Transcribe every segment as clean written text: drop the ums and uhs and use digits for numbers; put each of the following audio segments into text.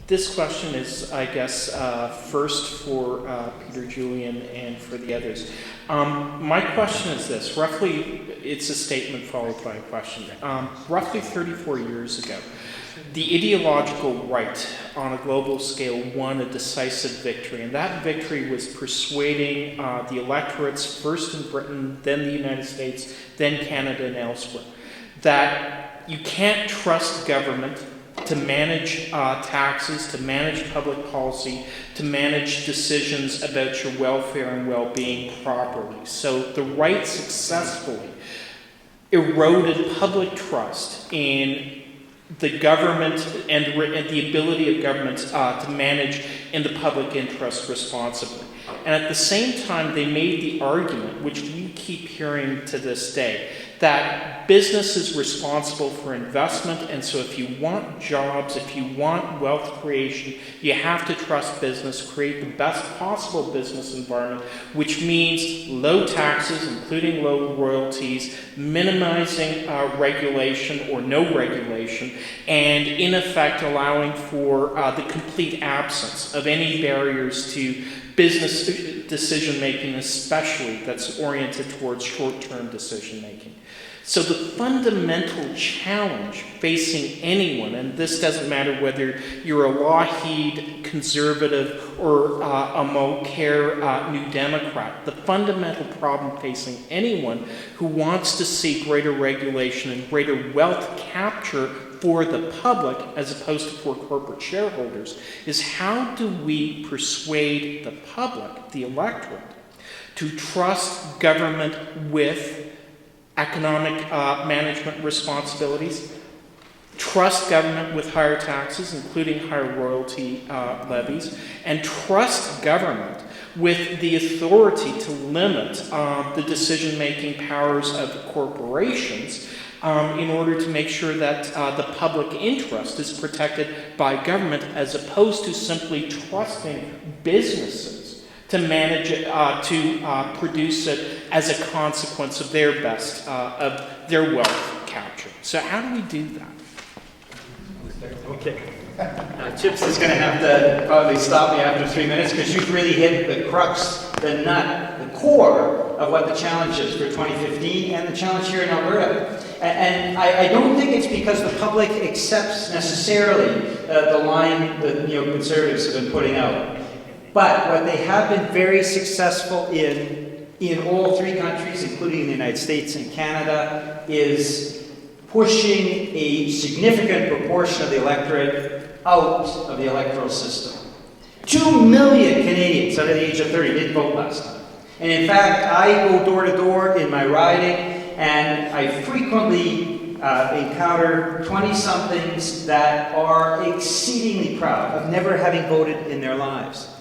This question is, I guess, first for Peter Julian and for the others. My question is this. Roughly, it's a statement followed by a question. Roughly 34 years ago, the ideological right on a global scale won a decisive victory, and that victory was persuading the electorates, first in Britain, then the United States, then Canada and elsewhere, that you can't trust government to manage taxes, to manage public policy, to manage decisions about your welfare and well-being properly. So the right successfully eroded public trust in the government and the ability of governments to manage in the public interest responsibly. And at the same time, they made the argument, which we keep hearing to this day, that business is responsible for investment, and so if you want jobs, if you want wealth creation, you have to trust business, create the best possible business environment, which means low taxes, including low royalties, minimizing regulation or no regulation, and in effect allowing for the complete absence of any barriers to business decision-making, especially that's oriented towards short-term decision-making. So the fundamental challenge facing anyone, and this doesn't matter whether you're a Lougheed conservative or a Mulcair New Democrat, the fundamental problem facing anyone who wants to see greater regulation and greater wealth capture for the public as opposed to for corporate shareholders is how do we persuade the public, the electorate, to trust government with economic management responsibilities, trust government with higher taxes, including higher royalty levies, and trust government with the authority to limit the decision-making powers of corporations in order to make sure that the public interest is protected by government as opposed to simply trusting businesses to manage it, to produce it as a consequence of their best, of their wealth capture. So how do we do that? Okay. Chips is going to have to probably stop me after 3 minutes because you've really hit the crux, the nut, the core of what the challenge is for 2015 and the challenge here in Alberta. And I don't think it's because the public accepts necessarily the line that Conservatives have been putting out. But what they have been very successful in all three countries, including the United States and Canada, is pushing a significant proportion of the electorate out of the electoral system. 2 million Canadians under the age of 30 did vote last time. And in fact, I go door to door in my riding, and I frequently encounter 20-somethings that are exceedingly proud of never having voted in their lives.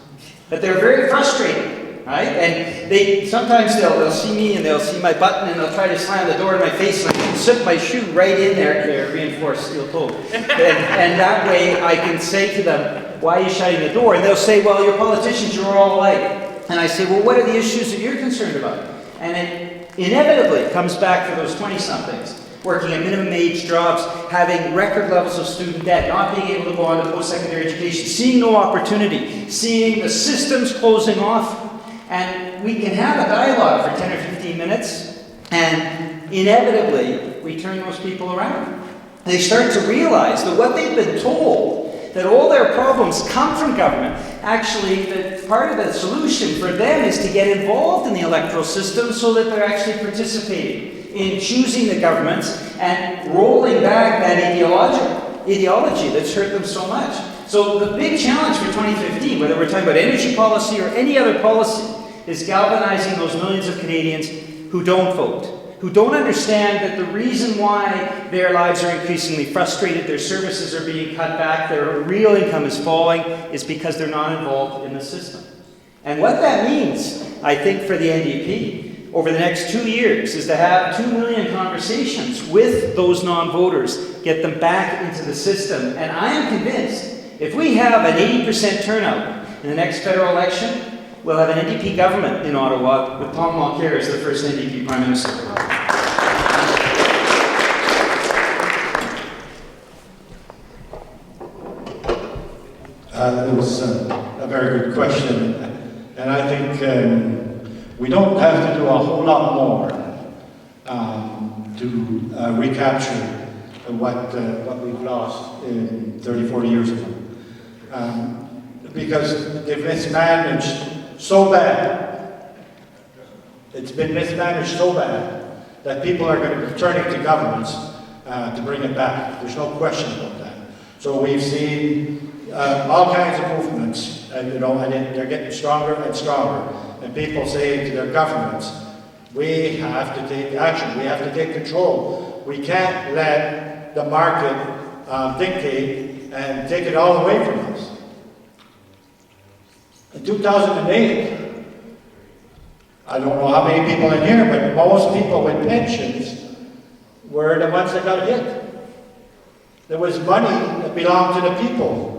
But they're very frustrated, right? And sometimes they'll see me and they'll see my button and they'll try to slam the door in my face and I can slip my shoe right in there, they're reinforced steel toe. And that way I can say to them, why are you shutting the door? And they'll say, well, your politicians are all alike. And I say, well, what are the issues that you're concerned about? And it inevitably comes back for those 20-somethings. Working at minimum wage jobs, having record levels of student debt, not being able to go on to post-secondary education, seeing no opportunity, seeing the systems closing off, and we can have a dialogue for 10 or 15 minutes, and inevitably, we turn those people around. They start to realize that what they've been told, that all their problems come from government, actually, that part of the solution for them is to get involved in the electoral system so that they're actually participating in choosing the governments and rolling back that ideology that's hurt them so much. So the big challenge for 2015, whether we're talking about energy policy or any other policy, is galvanizing those millions of Canadians who don't vote, who don't understand that the reason why their lives are increasingly frustrated, their services are being cut back, their real income is falling, is because they're not involved in the system. And what that means, I think, for the NDP, over the next 2 years is to have 2 million conversations with those non-voters, get them back into the system. And I am convinced if we have an 80% turnout in the next federal election, we'll have an NDP government in Ottawa with Tom Mulcair as the first NDP Prime Minister. It was a very good question, and I think we don't have to do a whole lot more to recapture what we've lost in 30, 40 years ago. Because they've mismanaged so bad, it's been mismanaged so bad, that people are going to be turning to governments to bring it back. There's no question about that. So we've seen all kinds of movements, and they're getting stronger and stronger. And people saying to their governments, we have to take action, we have to take control. We can't let the market dictate and take it all away from us. In 2008, I don't know how many people in here, but most people with pensions were the ones that got hit. There was money that belonged to the people,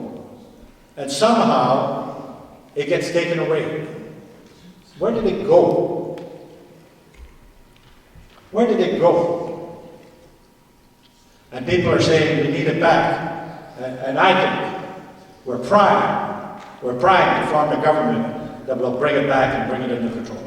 and somehow it gets taken away. Where did it go? Where did it go? And people are saying we need it back. And I think we're primed to form a government that will bring it back and bring it under control.